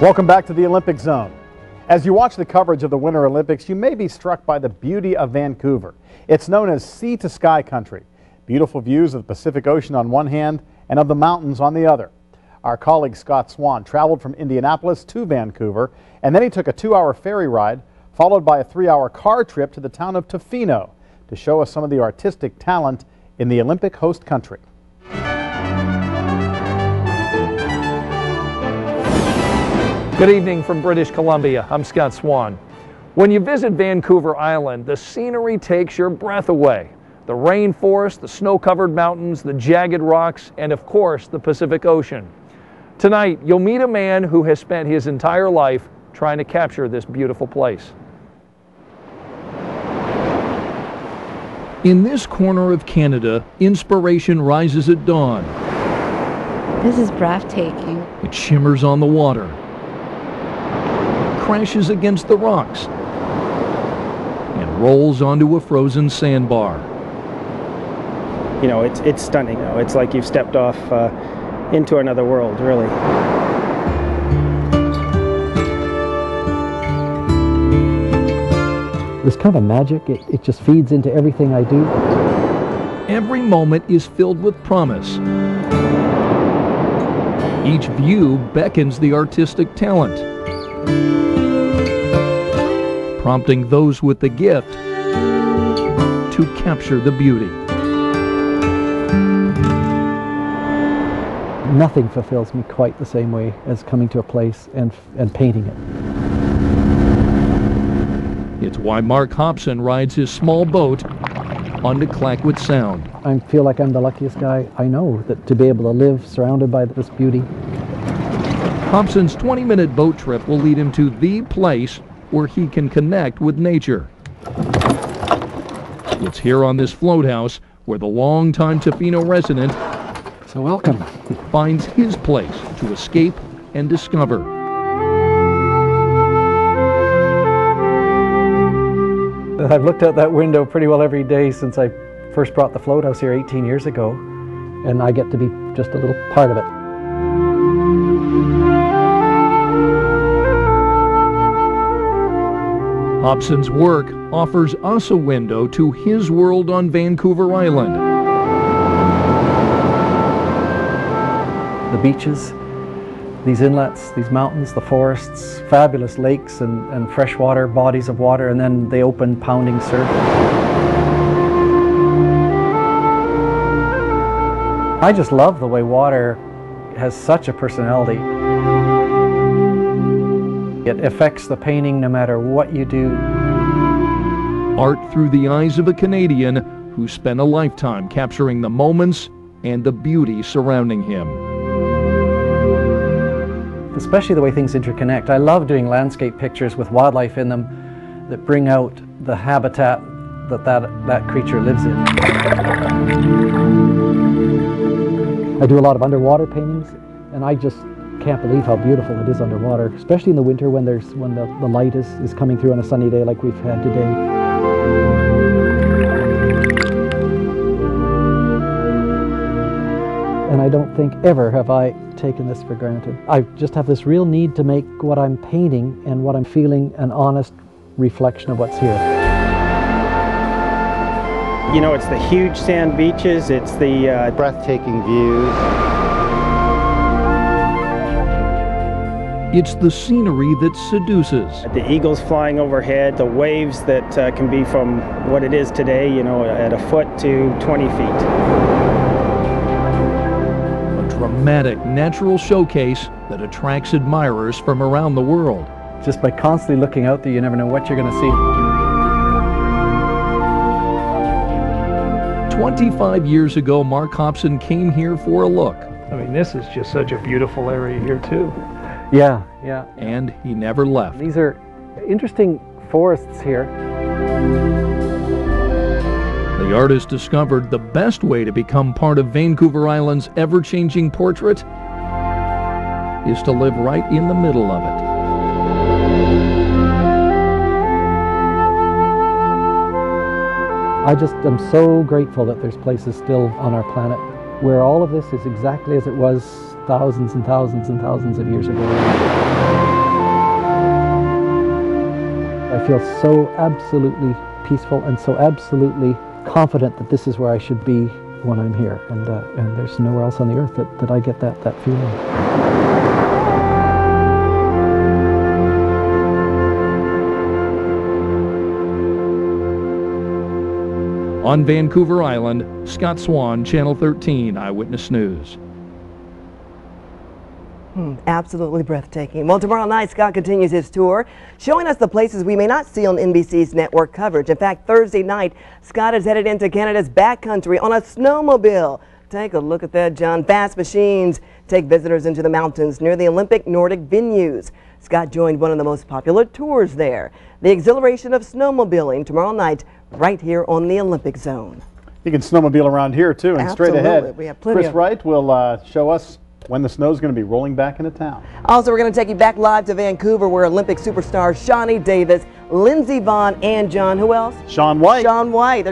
Welcome back to the Olympic Zone. As you watch the coverage of the Winter Olympics, you may be struck by the beauty of Vancouver. It's known as sea to sky country. Beautiful views of the Pacific Ocean on one hand and of the mountains on the other. Our colleague Scott Swan traveled from Indianapolis to Vancouver, and then he took a 2-hour ferry ride followed by a 3-hour car trip to the town of Tofino to show us some of the artistic talent in the Olympic host country. Good evening from British Columbia. I'm Scott Swan. When you visit Vancouver Island, the scenery takes your breath away. The rainforest, the snow-covered mountains, the jagged rocks, and of course, the Pacific Ocean. Tonight, you'll meet a man who has spent his entire life trying to capture this beautiful place. In this corner of Canada, inspiration rises at dawn. This is breathtaking. It shimmers on the water, crashes against the rocks, and rolls onto a frozen sandbar. You know, it's stunning. You know, it's like you've stepped off into another world, really. There's kind of a magic. It just feeds into everything I do. Every moment is filled with promise. Each view beckons the artistic talent, prompting those with the gift to capture the beauty. Nothing fulfills me quite the same way as coming to a place and painting it. It's why Mark Hobson rides his small boat onto Clayoquot Sound. I feel like I'm the luckiest guy I know that to be able to live surrounded by this beauty. Hobson's 20-minute boat trip will lead him to the place where he can connect with nature. It's here on this float house where the longtime Tofino resident So welcome. finds his place to escape and discover. I've looked out that window pretty well every day since I first brought the float house here 18 years ago, and I get to be just a little part of it. Hobson's work offers us a window to his world on Vancouver Island. The beaches, these inlets, these mountains, the forests, fabulous lakes and freshwater bodies of water, and then the open pounding surf. I just love the way water has such a personality. It affects the painting no matter what you do. Art through the eyes of a Canadian who spent a lifetime capturing the moments and the beauty surrounding him. Especially the way things interconnect. I love doing landscape pictures with wildlife in them that bring out the habitat that creature lives in. I do a lot of underwater paintings, and I just can't believe how beautiful it is underwater, especially in the winter when the light is coming through on a sunny day like we've had today. And I don't think ever have I taken this for granted. I just have this real need to make what I'm painting and what I'm feeling an honest reflection of what's here. You know, it's the huge sand beaches, it's the breathtaking views. It's the scenery that seduces. the eagles flying overhead, the waves that can be from what it is today, you know, at a foot to 20 feet. Dramatic natural showcase that attracts admirers from around the world. Just by constantly looking out there, you never know what you're going to see. 25 years ago, Mark Hobson came here for a look. I mean, this is just such a beautiful area here, too. Yeah. And he never left. These are interesting forests here. The artist discovered the best way to become part of Vancouver Island's ever-changing portrait is to live right in the middle of it. I just am so grateful that there's places still on our planet where all of this is exactly as it was thousands and thousands and thousands of years ago. I feel so absolutely peaceful and so absolutely confident that this is where I should be when I'm here, and there's nowhere else on the earth that I get that feeling. On Vancouver Island, Scott Swan, Channel 13 Eyewitness News. Absolutely breathtaking. Well, tomorrow night, Scott continues his tour, showing us the places we may not see on NBC's network coverage. In fact, Thursday night, Scott is headed into Canada's backcountry on a snowmobile. Take a look at that, John. Fast machines take visitors into the mountains near the Olympic Nordic venues. Scott joined one of the most popular tours there. The exhilaration of snowmobiling tomorrow night right here on the Olympic Zone. You can snowmobile around here too, and Absolutely. straight ahead, We have plenty Chris Wright will show us when the snow is going to be rolling back into town. Also, we're going to take you back live to Vancouver, where Olympic superstars Shawnee Davis, Lindsey Vonn, and John, who else? Shaun White. Shaun White.